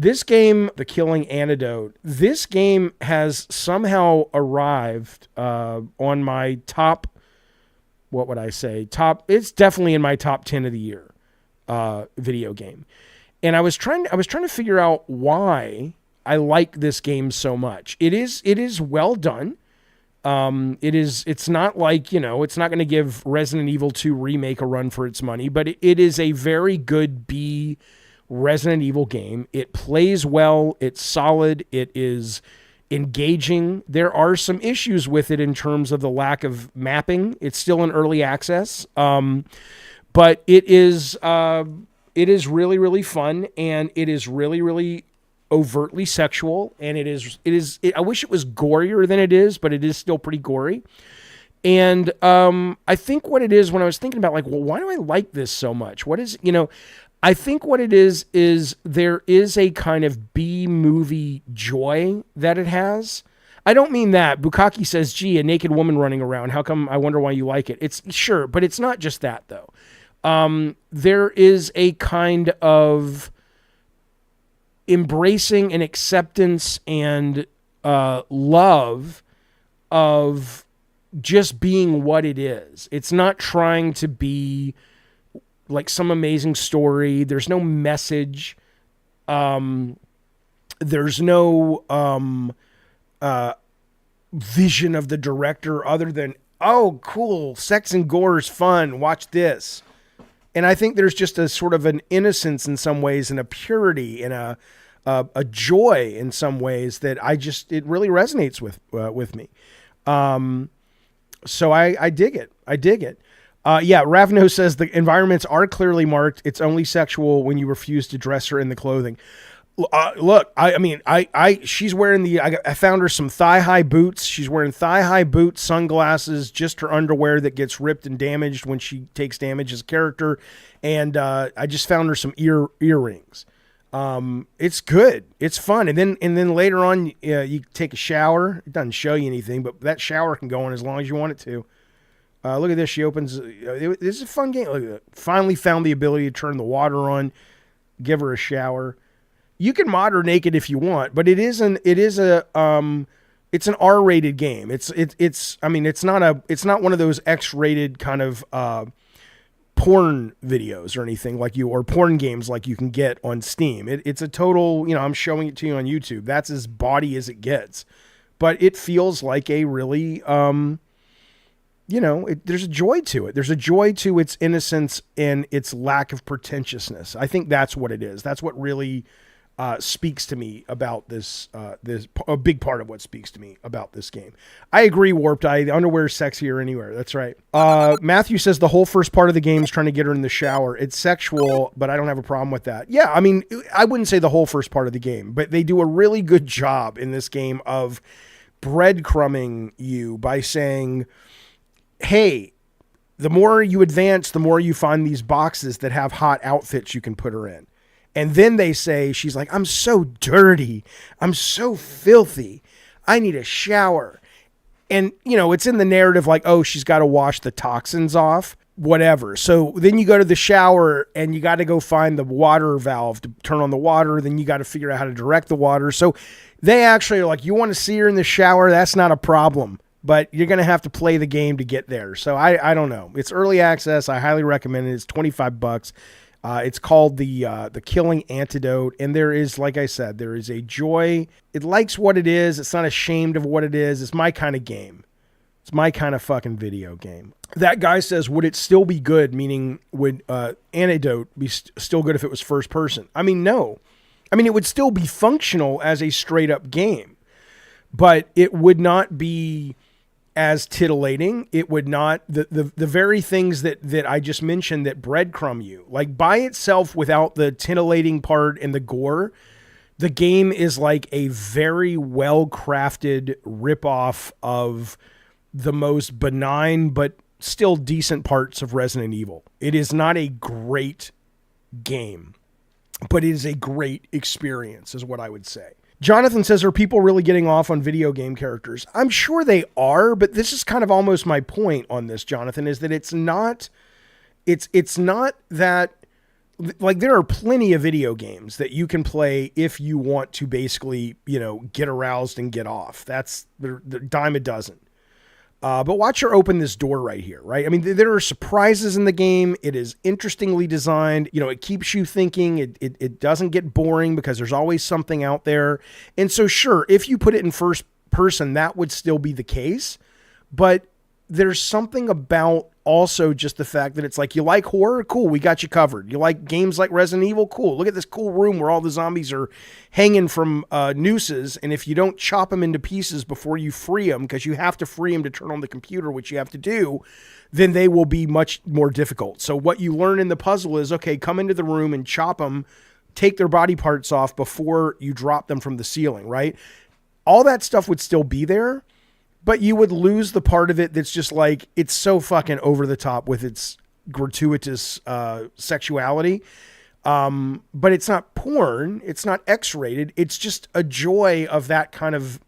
This game, The Killing Antidote, this game has somehow arrived on my top, what would I say? It's definitely in my top 10 of the year video game. And I was trying to figure out why I like this game so much. It is well done. It's not like, it's not going to give Resident Evil 2 Remake a run for its money, but it is a very good B Resident Evil game. It plays well. It's solid. It is engaging. There are some issues with it in terms of the lack of mapping. It's still in early access. But it is really, really fun, and it is really, really overtly sexual, and I wish it was gorier than it is, but it is still pretty gory. And I think what it is, when I was thinking about, like, well, why do I like this so much? What is, I think what it is there is a kind of B-movie joy that it has. I don't mean that. Bukaki says, gee, a naked woman running around. How come? I wonder why you like it. It's sure, but it's not just that, though. There is a kind of embracing and acceptance and love of just being what it is. It's not trying to be like some amazing story. There's no message. There's no vision of the director other than, oh, cool, sex and gore is fun, watch this. And I think there's just a sort of an innocence in some ways, and a purity and a joy in some ways that it really resonates with me. So I dig it. I dig it. Ravno says the environments are clearly marked. It's only sexual when you refuse to dress her in the clothing. Look, she's wearing I found her some thigh-high boots. She's wearing thigh-high boots, sunglasses, just her underwear that gets ripped and damaged when she takes damage as a character. And I just found her some earrings. It's good. It's fun. And then later on, you take a shower. It doesn't show you anything, but that shower can go on as long as you want it to. Look at this. She opens. This is a fun game. Look at that. Finally found the ability to turn the water on, give her a shower. You can mod her naked if you want, but it's an R-rated game. It's not one of those X-rated kind of porn videos or anything or porn games like you can get on Steam. It's a total, I'm showing it to you on YouTube. That's as bawdy as it gets, but it feels like a really, there's a joy to it. There's a joy to its innocence and its lack of pretentiousness. I think that's what it is. That's what really speaks to me about this. A big part of what speaks to me about this game. I agree, Warped Eye. The underwear is sexier anywhere. That's right. Matthew says the whole first part of the game is trying to get her in the shower. It's sexual, but I don't have a problem with that. Yeah, I mean, I wouldn't say the whole first part of the game, but they do a really good job in this game of breadcrumbing you by saying, hey, the more you advance, the more you find these boxes that have hot outfits you can put her in. And then they say, she's like, I'm so dirty. I'm so filthy. I need a shower. And, it's in the narrative like, oh, she's got to wash the toxins off, whatever. So then you go to the shower and you got to go find the water valve to turn on the water. Then you got to figure out how to direct the water. So they actually are like, you want to see her in the shower? That's not a problem. But you're going to have to play the game to get there. So I don't know. It's early access. I highly recommend it. It's $25. It's called the Killing Antidote, and there is, like I said, there is a joy. It likes what it is. It's not ashamed of what it is. It's my kind of game. It's my kind of fucking video game. That guy says, would it still be good? Meaning, would Antidote be still good if it was first person? I mean, no. I mean, it would still be functional as a straight up game, but it would not be as titillating. It would not, the very things that I just mentioned that breadcrumb you, like by itself without the titillating part and the gore, the game is like a very well-crafted ripoff of the most benign but still decent parts of Resident Evil. It is not a great game, but it is a great experience, is what I would say. Jonathan says, are people really getting off on video game characters? I'm sure they are, but this is kind of almost my point on this, Jonathan, is that it's not that like there are plenty of video games that you can play if you want to basically, get aroused and get off. That's the dime a dozen. But watch her open this door right here, right? I mean, there are surprises in the game. It is interestingly designed. It keeps you thinking. It doesn't get boring because there's always something out there. And so, sure, if you put it in first person, that would still be the case. But there's something about also just the fact that it's like, you like horror? Cool, we got you covered. You like games like Resident Evil? Cool. Look at this cool room where all the zombies are hanging from nooses, and if you don't chop them into pieces before you free them, because you have to free them to turn on the computer, which you have to do, then they will be much more difficult. So what you learn in the puzzle is, okay, come into the room and chop them, take their body parts off before you drop them from the ceiling, right? All that stuff would still be there, but you would lose the part of it that's just like, it's so fucking over the top with its gratuitous sexuality. But it's not porn. It's not X-rated. It's just a joy of that kind of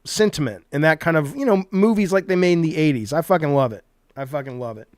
sentiment and that kind of, movies like they made in the 80s. I fucking love it.